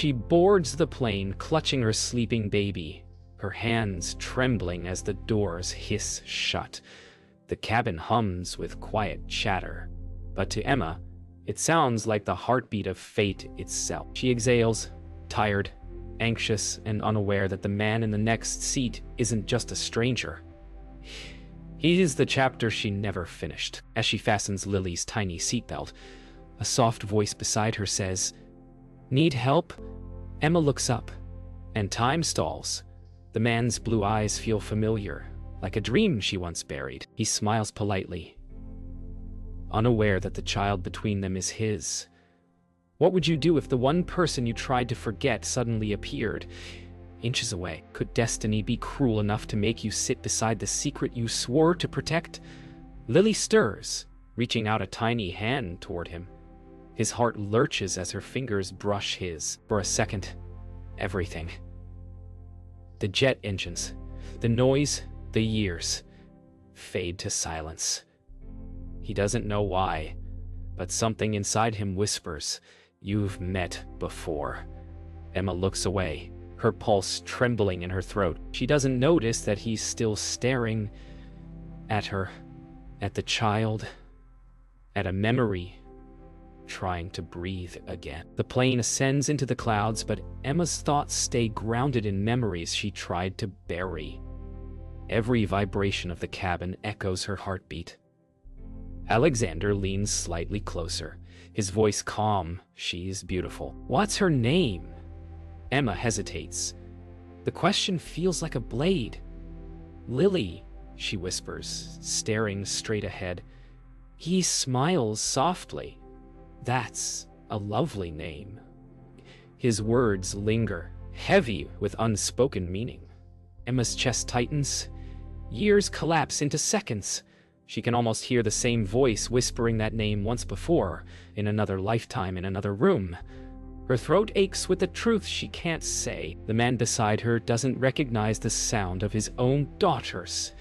She boards the plane, clutching her sleeping baby, her hands trembling as the doors hiss shut. The cabin hums with quiet chatter, but to Emma, it sounds like the heartbeat of fate itself. She exhales, tired, anxious, and unaware that the man in the next seat isn't just a stranger. He is the chapter she never finished. As she fastens Lily's tiny seatbelt, a soft voice beside her says, "Need help?" Emma looks up, and time stalls. The man's blue eyes feel familiar, like a dream she once buried. He smiles politely, unaware that the child between them is his. What would you do if the one person you tried to forget suddenly appeared, inches away? Could destiny be cruel enough to make you sit beside the secret you swore to protect? Lily stirs, reaching out a tiny hand toward him. His heart lurches as her fingers brush his. For a second, everything. The jet engines, the noise, the years, fade to silence. He doesn't know why, but something inside him whispers, "You've met before." Emma looks away, her pulse trembling in her throat. She doesn't notice that he's still staring at her, at the child, at a memory, trying to breathe again. The plane ascends into the clouds, but Emma's thoughts stay grounded in memories she tried to bury. Every vibration of the cabin echoes her heartbeat. Alexander leans slightly closer, his voice calm. "She's beautiful." "What's her name?" Emma hesitates. The question feels like a blade. "Lily," she whispers, staring straight ahead. He smiles softly. "That's a lovely name." His words linger, heavy with unspoken meaning. Emma's chest tightens. Years collapse into seconds. She can almost hear the same voice whispering that name once before, in another lifetime, in another room. Her throat aches with the truth she can't say. The man beside her doesn't recognize the sound of his own daughter's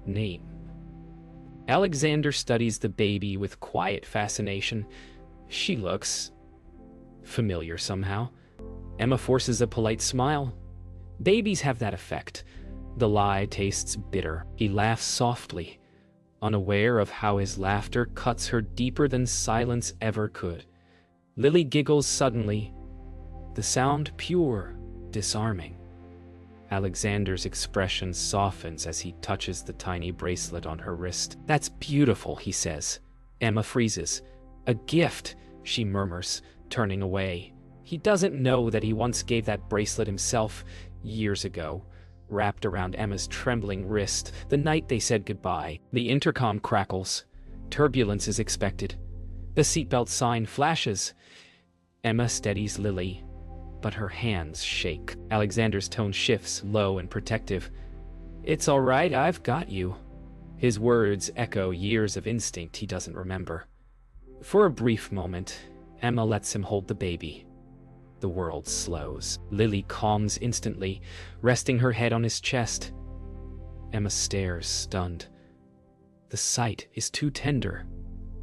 name. Alexander studies the baby with quiet fascination. She looks familiar somehow. Emma forces a polite smile. Babies have that effect. The lie tastes bitter. He laughs softly, unaware of how his laughter cuts her deeper than silence ever could. Lily giggles suddenly, the sound pure, disarming. Alexander's expression softens as he touches the tiny bracelet on her wrist. "That's beautiful," he says. Emma freezes. "A gift," she murmurs, turning away. He doesn't know that he once gave that bracelet himself, years ago, wrapped around Emma's trembling wrist, the night they said goodbye. The intercom crackles. Turbulence is expected. The seatbelt sign flashes. Emma steadies Lily, but her hands shake. Alexander's tone shifts, low and protective. "It's all right, I've got you." His words echo years of instinct he doesn't remember. For a brief moment, Emma lets him hold the baby. The world slows. Lily calms instantly, resting her head on his chest. Emma stares, stunned. The sight is too tender,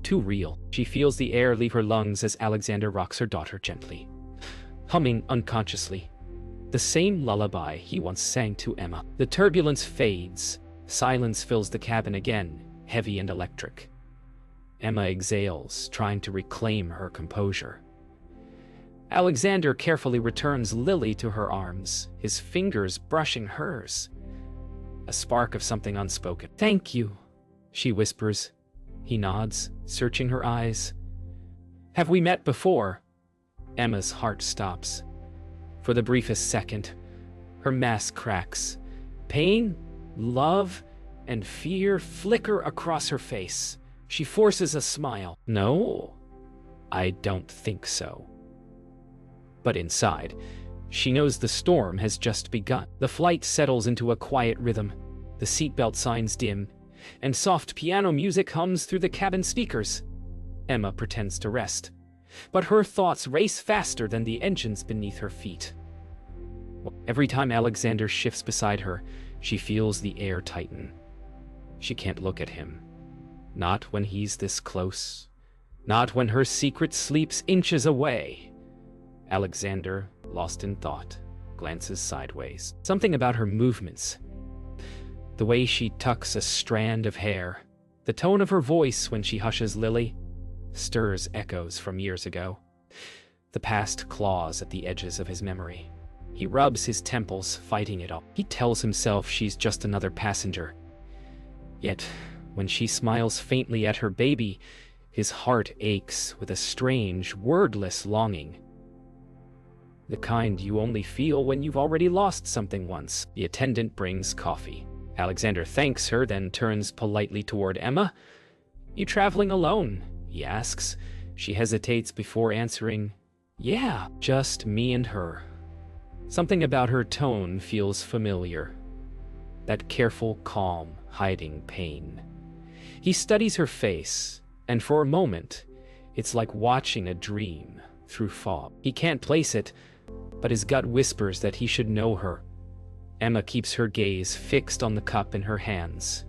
too real. She feels the air leave her lungs as Alexander rocks her daughter gently, humming unconsciously the same lullaby he once sang to Emma. The turbulence fades. Silence fills the cabin again, heavy and electric. Emma exhales, trying to reclaim her composure. Alexander carefully returns Lily to her arms, his fingers brushing hers. A spark of something unspoken. "Thank you," she whispers. He nods, searching her eyes. "Have we met before?" Emma's heart stops. For the briefest second, her mask cracks. Pain, love, and fear flicker across her face. She forces a smile. "No, I don't think so." But inside, she knows the storm has just begun. The flight settles into a quiet rhythm. The seatbelt signs dim, and soft piano music hums through the cabin speakers. Emma pretends to rest, but her thoughts race faster than the engines beneath her feet. Every time Alexander shifts beside her, she feels the air tighten. She can't look at him. Not when he's this close. Not when her secret sleeps inches away. Alexander lost in thought, glances sideways. Something about her movements, the way she tucks a strand of hair, the tone of her voice when she hushes Lily, stirs echoes from years ago. The past claws at the edges of his memory. He rubs his temples, fighting it all. He tells himself she's just another passenger. Yet, when she smiles faintly at her baby, his heart aches with a strange, wordless longing. The kind you only feel when you've already lost something once. The attendant brings coffee. Alexander thanks her, then turns politely toward Emma. "You traveling alone?" he asks. She hesitates before answering, "Yeah, just me and her." Something about her tone feels familiar. That careful calm, hiding pain. He studies her face, and for a moment, it's like watching a dream through fog. He can't place it, but his gut whispers that he should know her. Emma keeps her gaze fixed on the cup in her hands.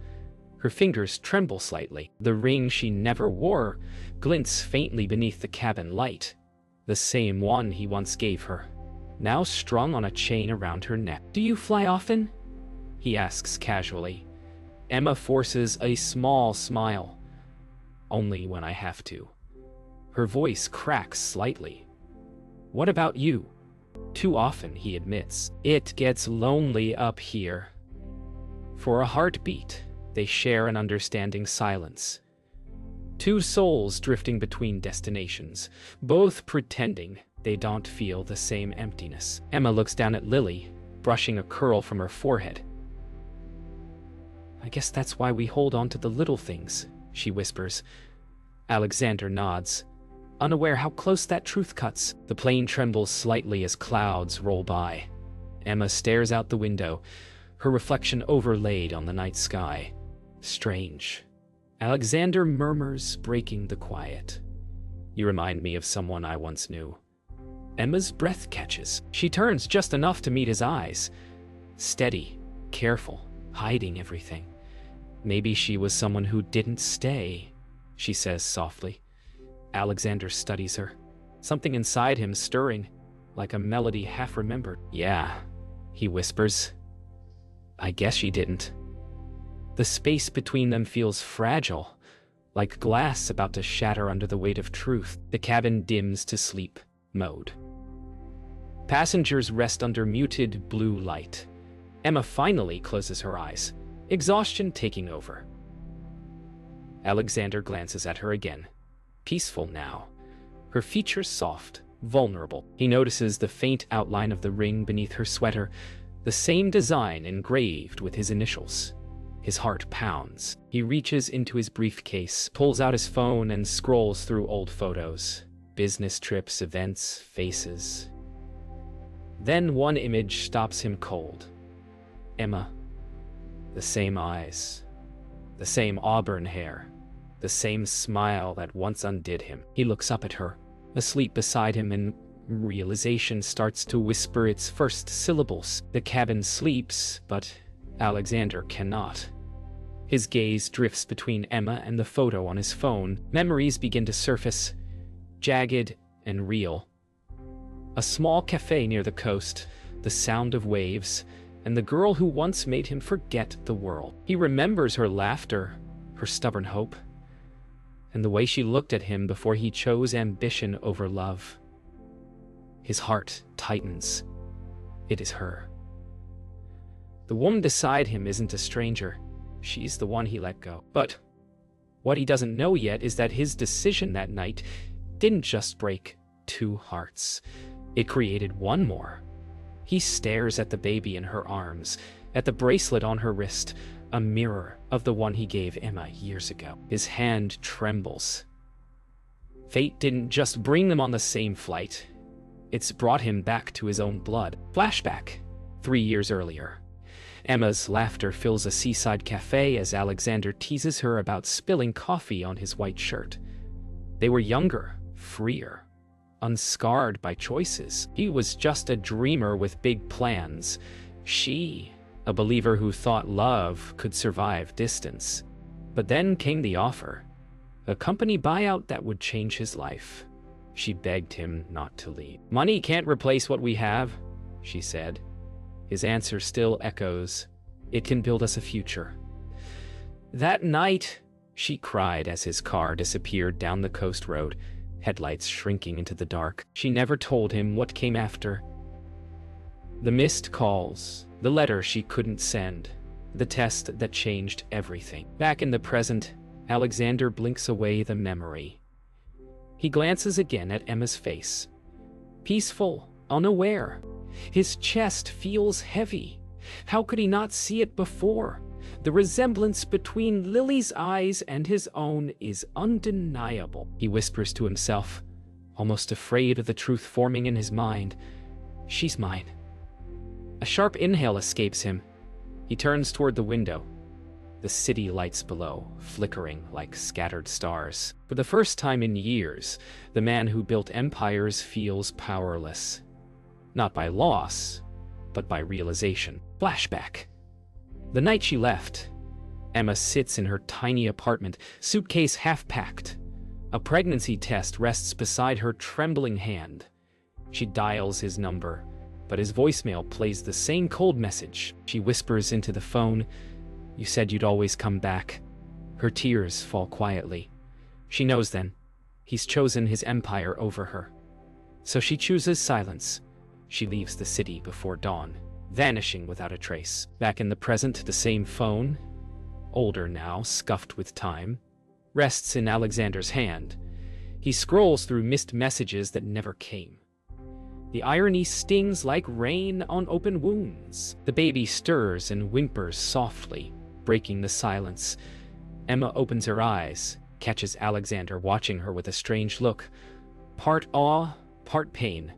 Her fingers tremble slightly. The ring she never wore glints faintly beneath the cabin light, the same one he once gave her, now strung on a chain around her neck. "Do you fly often?" he asks casually. Emma forces a small smile. "Only when I have to." Her voice cracks slightly. "What about you?" "Too often," he admits. "It gets lonely up here." For a heartbeat, they share an understanding silence. Two souls drifting between destinations, both pretending they don't feel the same emptiness. Emma looks down at Lily, brushing a curl from her forehead. "I guess that's why we hold on to the little things," she whispers. Alexander nods, unaware how close that truth cuts. The plane trembles slightly as clouds roll by. Emma stares out the window, her reflection overlaid on the night sky. Strange. Alexander murmurs, breaking the quiet. "You remind me of someone I once knew." Emma's breath catches. She turns just enough to meet his eyes. Steady, careful, hiding everything. "Maybe she was someone who didn't stay," she says softly. Alexander studies her, something inside him stirring, like a melody half remembered. "Yeah," he whispers. "I guess she didn't." The space between them feels fragile, like glass about to shatter under the weight of truth. The cabin dims to sleep mode. Passengers rest under muted blue light. Emma finally closes her eyes, exhaustion taking over. Alexander glances at her again. Peaceful now, her features soft, vulnerable. He notices the faint outline of the ring beneath her sweater, the same design engraved with his initials. His heart pounds. He reaches into his briefcase, pulls out his phone, and scrolls through old photos. Business trips, events, faces. Then one image stops him cold. Emma. The same eyes. The same auburn hair. The same smile that once undid him. He looks up at her, asleep beside him, and realization starts to whisper its first syllables. The cabin sleeps, but Alexander cannot. His gaze drifts between Emma and the photo on his phone. Memories begin to surface, jagged and real. A small cafe near the coast, the sound of waves, and the girl who once made him forget the world. He remembers her laughter, her stubborn hope, and the way she looked at him before he chose ambition over love. His heart tightens. It is her. The woman beside him isn't a stranger. She's the one he let go. But what he doesn't know yet is that his decision that night didn't just break two hearts. It created one more. He stares at the baby in her arms, at the bracelet on her wrist, a mirror of the one he gave Emma years ago. His hand trembles. Fate didn't just bring them on the same flight. It's brought him back to his own blood. Flashback, 3 years earlier. Emma's laughter fills a seaside cafe as Alexander teases her about spilling coffee on his white shirt. They were younger, freer, unscarred by choices. He was just a dreamer with big plans. She, a believer who thought love could survive distance. But then came the offer, a company buyout that would change his life. She begged him not to leave. "Money can't replace what we have," she said. His answer still echoes, "It can build us a future." That night, she cried as his car disappeared down the coast road, headlights shrinking into the dark. She never told him what came after. The missed calls, the letter she couldn't send, the test that changed everything. Back in the present, Alexander blinks away the memory. He glances again at Emma's face. Peaceful, unaware. His chest feels heavy. How could he not see it before? The resemblance between Lily's eyes and his own is undeniable. He whispers to himself, almost afraid of the truth forming in his mind. She's mine. A sharp inhale escapes him. He turns toward the window. The city lights below, flickering like scattered stars. For the first time in years, the man who built empires feels powerless. Not by loss, but by realization. Flashback. The night she left, Emma sits in her tiny apartment, suitcase half-packed. A pregnancy test rests beside her trembling hand. She dials his number, but his voicemail plays the same cold message. She whispers into the phone, "You said you'd always come back." Her tears fall quietly. She knows then, he's chosen his empire over her. So she chooses silence. She leaves the city before dawn, vanishing without a trace. Back in the present, the same phone, older now, scuffed with time, rests in Alexander's hand. He scrolls through missed messages that never came. The irony stings like rain on open wounds. The baby stirs and whimpers softly, breaking the silence. Emma opens her eyes, catches Alexander watching her with a strange look, part awe, part pain.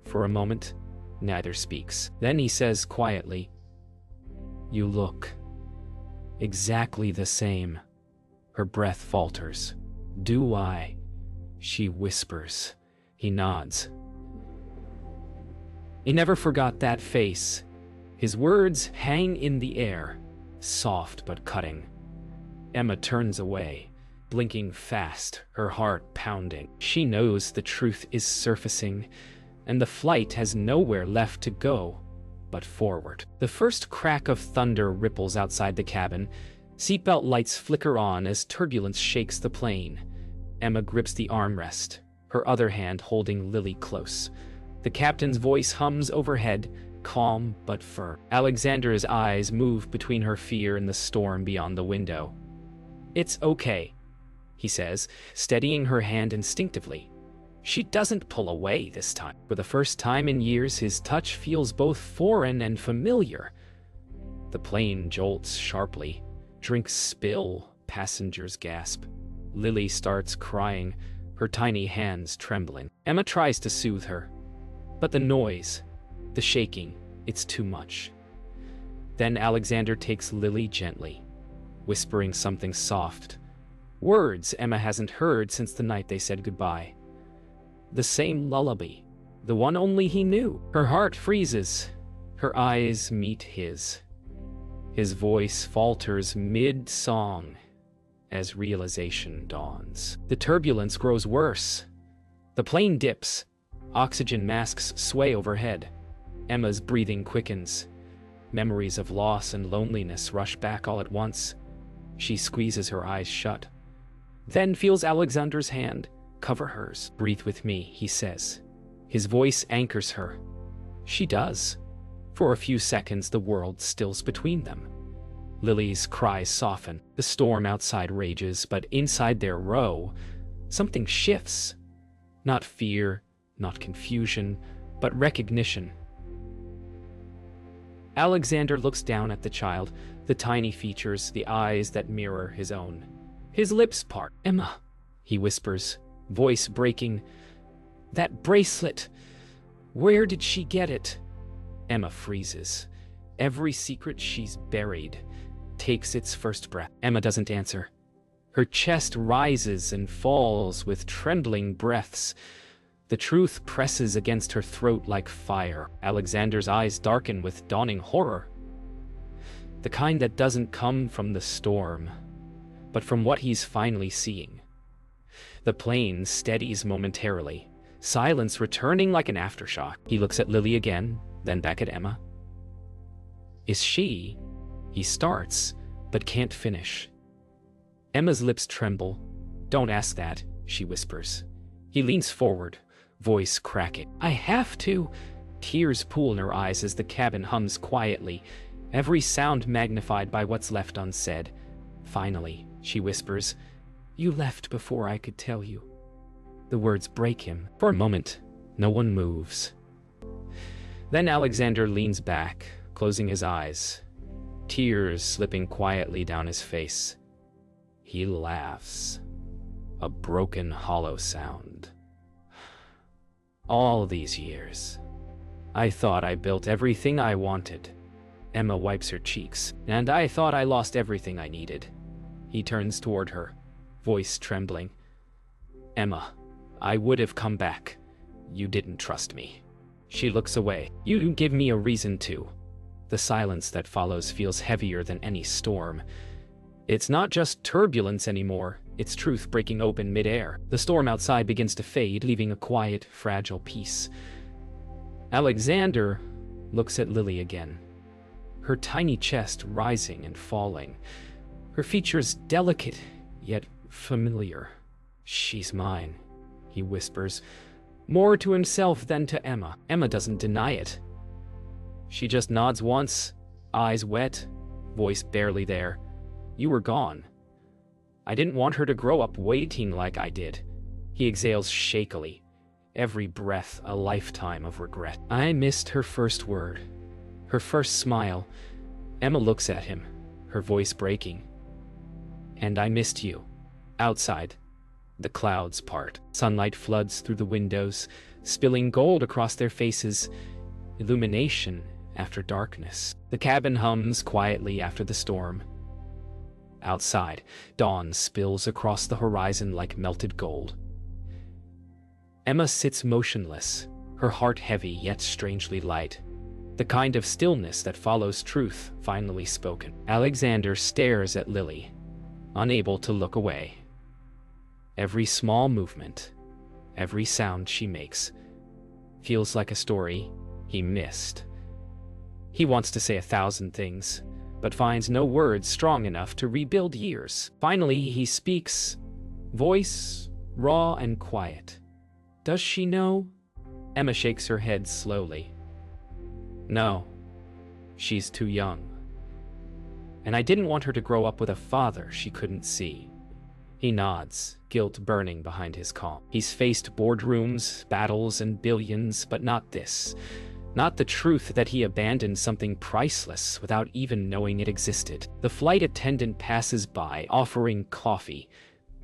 For a moment, neither speaks. Then he says quietly, "You look exactly the same." Her breath falters. "Do I?" She whispers. He nods. He never forgot that face. His words hang in the air, soft but cutting. Emma turns away, blinking fast, her heart pounding. She knows the truth is surfacing, and the flight has nowhere left to go but forward. The first crack of thunder ripples outside the cabin. Seatbelt lights flicker on as turbulence shakes the plane. Emma grips the armrest, her other hand holding Lily close. The captain's voice hums overhead, calm but firm. Alexander's eyes move between her fear and the storm beyond the window. "It's okay," he says, steadying her hand instinctively. She doesn't pull away this time. For the first time in years, his touch feels both foreign and familiar. The plane jolts sharply. Drinks spill, passengers gasp. Lily starts crying, her tiny hands trembling. Emma tries to soothe her. But the noise, the shaking, it's too much. Then Alexander takes Lily gently, whispering something soft. Words Emma hasn't heard since the night they said goodbye. The same lullaby, the one only he knew. Her heart freezes. Her eyes meet his. His voice falters mid-song as realization dawns. The turbulence grows worse. The plane dips. Oxygen masks sway overhead. Emma's breathing quickens. Memories of loss and loneliness rush back all at once. She squeezes her eyes shut. Then feels Alexander's hand cover hers. "Breathe with me," he says. His voice anchors her. She does. For a few seconds, the world stills between them. Lily's cries soften. The storm outside rages, but inside their row, something shifts. Not fear, not confusion, but recognition. Alexander looks down at the child, the tiny features, the eyes that mirror his own. His lips part. "Emma," he whispers, voice breaking. "That bracelet, where did she get it?" Emma freezes. Every secret she's buried takes its first breath. Emma doesn't answer. Her chest rises and falls with trembling breaths. The truth presses against her throat like fire. Alexander's eyes darken with dawning horror. The kind that doesn't come from the storm, but from what he's finally seeing. The plane steadies momentarily, silence returning like an aftershock. He looks at Lily again, then back at Emma. Is she? He starts, but can't finish. Emma's lips tremble. Don't ask that, she whispers. He leans forward, voice cracking. I have to. Tears pool in her eyes as the cabin hums quietly, every sound magnified by what's left unsaid. Finally, she whispers, you left before I could tell you. The words break him. For a moment, no one moves. Then Alexander leans back, closing his eyes, tears slipping quietly down his face. He laughs. A broken, hollow sound. All these years, I thought I built everything I wanted. Emma wipes her cheeks. And I thought I lost everything I needed. He turns toward her, voice trembling. Emma, I would have come back. You didn't trust me. She looks away. You didn't give me a reason to. The silence that follows feels heavier than any storm. It's not just turbulence anymore, it's truth breaking open midair. The storm outside begins to fade, leaving a quiet, fragile peace. Alexander looks at Lily again, her tiny chest rising and falling, her features delicate yet familiar. She's mine, he whispers, more to himself than to Emma. Emma doesn't deny it. She just nods once, eyes wet, voice barely there. You were gone. I didn't want her to grow up waiting like I did. He exhales shakily, every breath a lifetime of regret. I missed her first word, her first smile. Emma looks at him, her voice breaking. And I missed you. Outside, the clouds part. Sunlight floods through the windows, spilling gold across their faces. Illumination after darkness. The cabin hums quietly after the storm. Outside, dawn spills across the horizon like melted gold. Emma sits motionless, her heart heavy yet strangely light. The kind of stillness that follows truth finally spoken. Alexander stares at Lily, unable to look away. Every small movement, every sound she makes, feels like a story he missed. He wants to say 1,000 things, but finds no words strong enough to rebuild years. Finally, he speaks, voice raw and quiet. Does she know? Emma shakes her head slowly. No, she's too young. And I didn't want her to grow up with a father she couldn't see. He nods, guilt burning behind his calm. He's faced boardrooms, battles, and billions, but not this. Not the truth that he abandoned something priceless without even knowing it existed. The flight attendant passes by, offering coffee.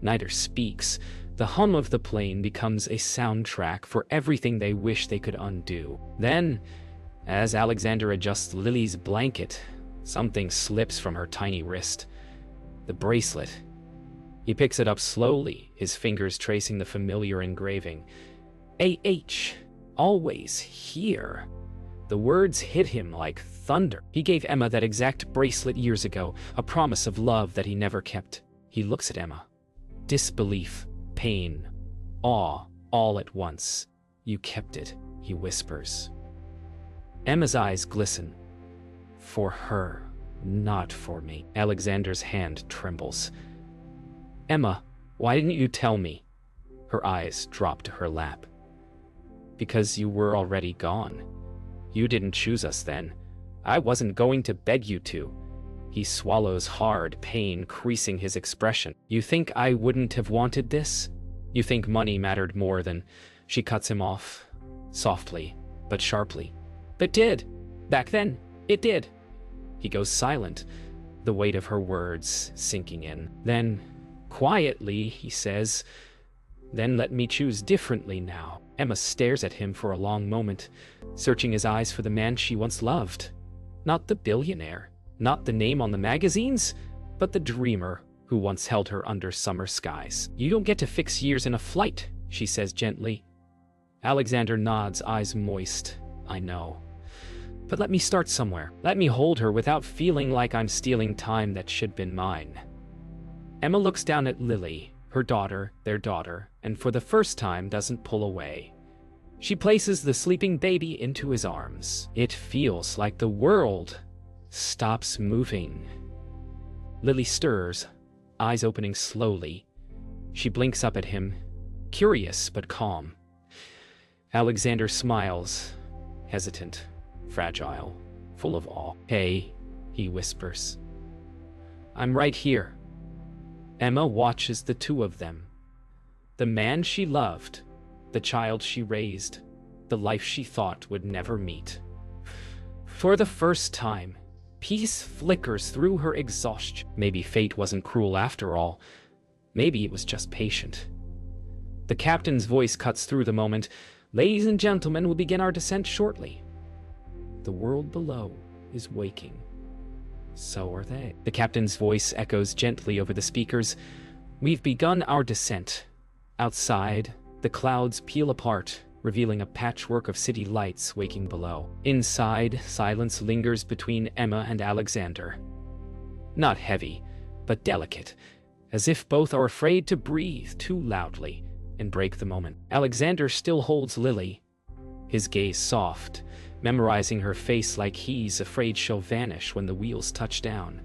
Neither speaks. The hum of the plane becomes a soundtrack for everything they wish they could undo. Then, as Alexander adjusts Lily's blanket, something slips from her tiny wrist. The bracelet. He picks it up slowly, his fingers tracing the familiar engraving. A.H. Always here. The words hit him like thunder. He gave Emma that exact bracelet years ago, a promise of love that he never kept. He looks at Emma. Disbelief, pain, awe, all at once. You kept it, he whispers. Emma's eyes glisten. For her, not for me. Alexander's hand trembles. Emma, why didn't you tell me? Her eyes drop to her lap. Because you were already gone. You didn't choose us then. I wasn't going to beg you to. He swallows hard, pain creasing his expression. You think I wouldn't have wanted this? You think money mattered more than... She cuts him off, softly, but sharply. It did. Back then, it did. He goes silent, the weight of her words sinking in. Then, quietly, he says, then let me choose differently now. Emma stares at him for a long moment, searching his eyes for the man she once loved. Not the billionaire, not the name on the magazines, but the dreamer who once held her under summer skies. You don't get to fix years in a flight, she says gently. Alexander nods, eyes moist. I know. But let me start somewhere. Let me hold her without feeling like I'm stealing time that should have been mine. Emma looks down at Lily, her daughter, their daughter, and for the first time doesn't pull away. She places the sleeping baby into his arms. It feels like the world stops moving. Lily stirs, eyes opening slowly. She blinks up at him, curious but calm. Alexander smiles, hesitant, fragile, full of awe. "Hey," he whispers. "I'm right here." Emma watches the two of them. The man she loved, the child she raised, the life she thought would never meet. For the first time, peace flickers through her exhaustion. Maybe fate wasn't cruel after all. Maybe it was just patient. The captain's voice cuts through the moment. "Ladies and gentlemen, we'll begin our descent shortly." The world below is waking. So are they. The captain's voice echoes gently over the speakers. "We've begun our descent." Outside, the clouds peel apart, revealing a patchwork of city lights waking below. Inside, silence lingers between Emma and Alexander. Not heavy, but delicate, as if both are afraid to breathe too loudly and break the moment. Alexander still holds Lily, his gaze soft, memorizing her face like he's afraid she'll vanish when the wheels touch down.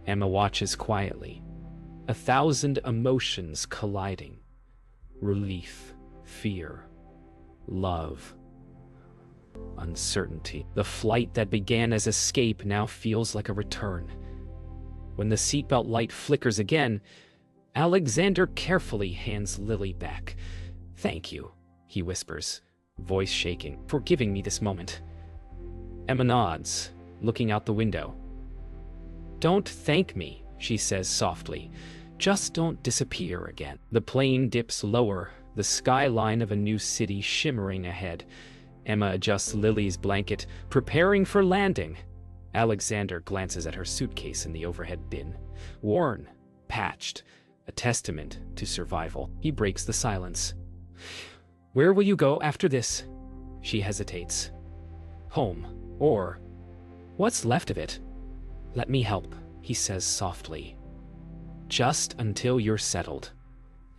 Emma watches quietly, 1,000 emotions colliding. Relief, fear, love, uncertainty. The flight that began as escape now feels like a return. When the seatbelt light flickers again, Alexander carefully hands Lily back. "Thank you," he whispers, voice shaking, "for giving me this moment." Emma nods, looking out the window. "Don't thank me," she says softly. "Just don't disappear again." The plane dips lower, the skyline of a new city shimmering ahead. Emma adjusts Lily's blanket, preparing for landing. Alexander glances at her suitcase in the overhead bin. Worn, patched, a testament to survival. He breaks the silence. "Where will you go after this?" She hesitates. "Home, or what's left of it." "Let me help," he says softly. "Just until you're settled."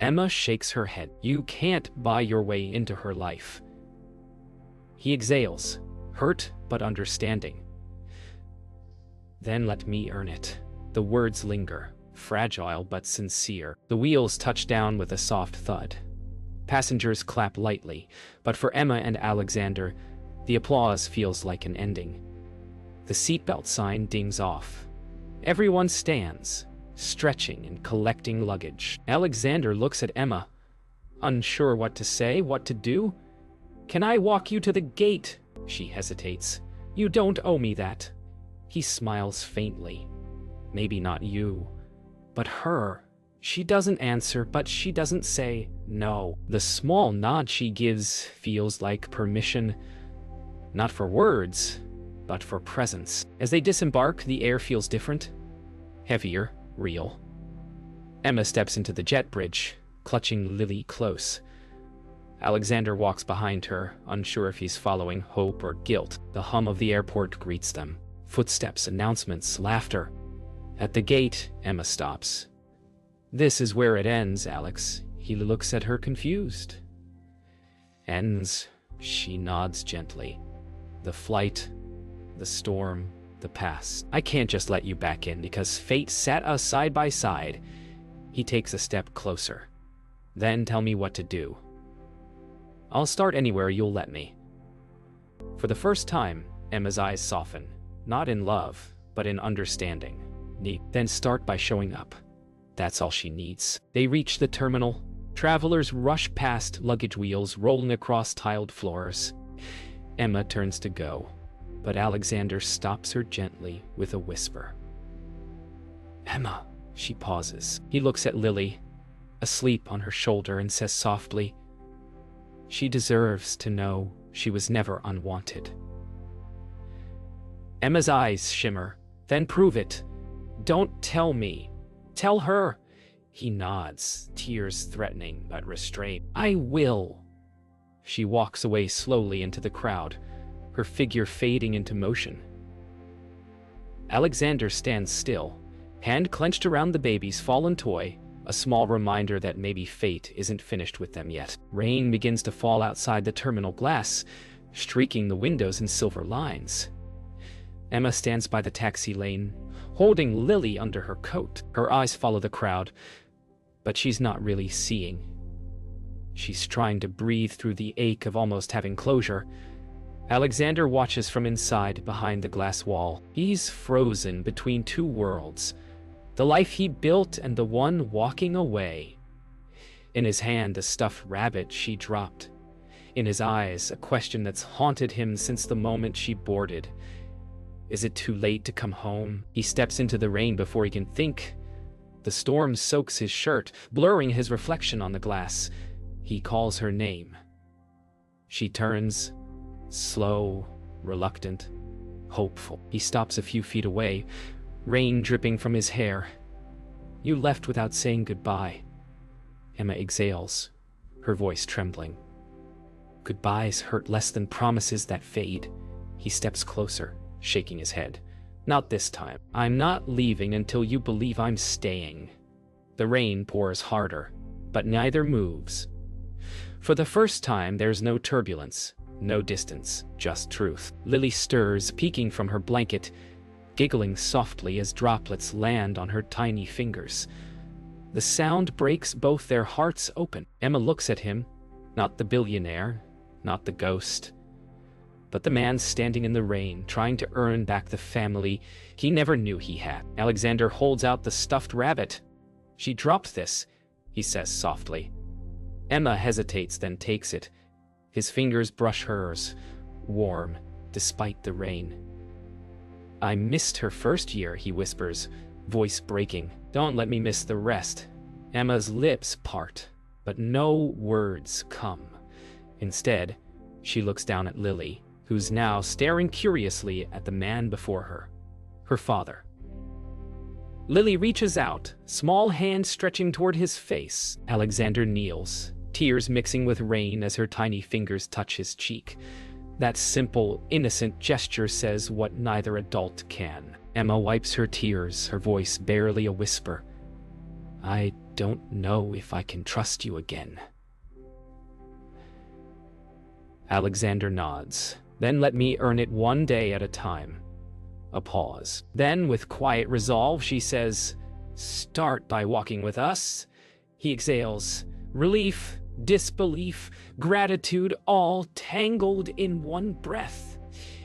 Emma shakes her head. "You can't buy your way into her life." He exhales, hurt but understanding. "Then let me earn it." The words linger, fragile but sincere. The wheels touch down with a soft thud. Passengers clap lightly, but for Emma and Alexander, the applause feels like an ending. The seatbelt sign dings off. Everyone stands, stretching and collecting luggage. Alexander looks at Emma, unsure what to say, what to do. "Can I walk you to the gate?" She hesitates. "You don't owe me that." He smiles faintly. "Maybe not you, but her." She doesn't answer, but she doesn't say no. The small nod she gives feels like permission, not for words, but for presence. As they disembark, the air feels different, heavier, real. Emma steps into the jet bridge, clutching Lily close. Alexander walks behind her, unsure if he's following hope or guilt. The hum of the airport greets them. Footsteps, announcements, laughter. At the gate, Emma stops. "This is where it ends, Alex." He looks at her confused. "Ends," she nods gently. "The flight, the storm, the past. I can't just let you back in because fate sat us side by side." He takes a step closer. "Then tell me what to do." "I'll start anywhere you'll let me." For the first time, Emma's eyes soften, not in love, but in understanding. Then start by showing up. That's all she needs. They reach the terminal. Travelers rush past luggage wheels rolling across tiled floors. Emma turns to go, but Alexander stops her gently with a whisper. "Emma," she pauses. He looks at Lily, asleep on her shoulder, and says softly, "She deserves to know she was never unwanted." Emma's eyes shimmer. "Then prove it. Don't tell me. Tell her." He nods, tears threatening but restrained. "I will." She walks away slowly into the crowd, her figure fading into motion. Alexander stands still, hand clenched around the baby's fallen toy, a small reminder that maybe fate isn't finished with them yet. Rain begins to fall outside the terminal glass, streaking the windows in silver lines. Emma stands by the taxi lane, holding Lily under her coat. Her eyes follow the crowd, but she's not really seeing. She's trying to breathe through the ache of almost having closure. Alexander watches from inside behind the glass wall. He's frozen between two worlds, the life he built and the one walking away. In his hand, a stuffed rabbit she dropped. In his eyes, a question that's haunted him since the moment she boarded. Is it too late to come home? He steps into the rain before he can think. The storm soaks his shirt, blurring his reflection on the glass. He calls her name. She turns, slow, reluctant, hopeful. He stops a few feet away, rain dripping from his hair. You left without saying goodbye. Emma exhales, her voice trembling. Goodbyes hurt less than promises that fade. He steps closer, shaking his head. Not this time. I'm not leaving until you believe I'm staying. The rain pours harder, but neither moves. For the first time, there's no turbulence, no distance, just truth. Lily stirs, peeking from her blanket, giggling softly as droplets land on her tiny fingers. The sound breaks both their hearts open. Emma looks at him, not the billionaire, not the ghost, but the man standing in the rain, trying to earn back the family he never knew he had. Alexander holds out the stuffed rabbit. She dropped this, he says softly. Emma hesitates, then takes it. His fingers brush hers, warm, despite the rain. I missed her first year, he whispers, voice breaking. Don't let me miss the rest. Emma's lips part, but no words come. Instead, she looks down at Lily, who's now staring curiously at the man before her, her father. Lily reaches out, small hand stretching toward his face. Alexander kneels, tears mixing with rain as her tiny fingers touch his cheek. That simple, innocent gesture says what neither adult can. Emma wipes her tears, her voice barely a whisper. I don't know if I can trust you again. Alexander nods. Then let me earn it one day at a time. A pause. Then, with quiet resolve, she says, start by walking with us. He exhales. Relief, disbelief, gratitude, all tangled in one breath.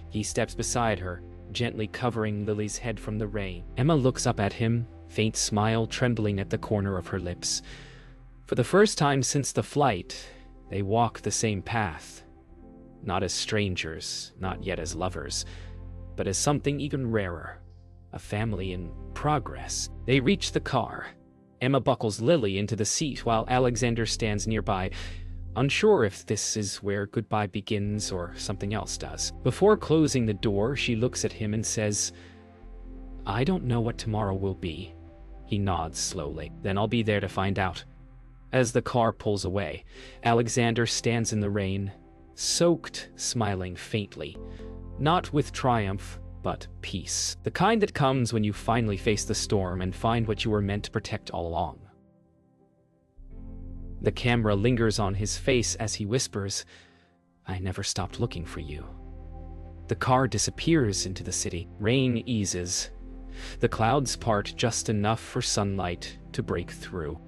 He steps beside her, gently covering Lily's head from the rain. Emma looks up at him, faint smile trembling at the corner of her lips. For the first time since the flight, they walk the same path. Not as strangers, not yet as lovers, but as something even rarer, a family in progress. They reach the car. Emma buckles Lily into the seat while Alexander stands nearby, unsure if this is where goodbye begins or something else does. Before closing the door, she looks at him and says, I don't know what tomorrow will be. He nods slowly. Then I'll be there to find out. As the car pulls away, Alexander stands in the rain, soaked, smiling faintly, not with triumph, but peace. The kind that comes when you finally face the storm and find what you were meant to protect all along. The camera lingers on his face as he whispers, I never stopped looking for you. The car disappears into the city. Rain eases. The clouds part just enough for sunlight to break through.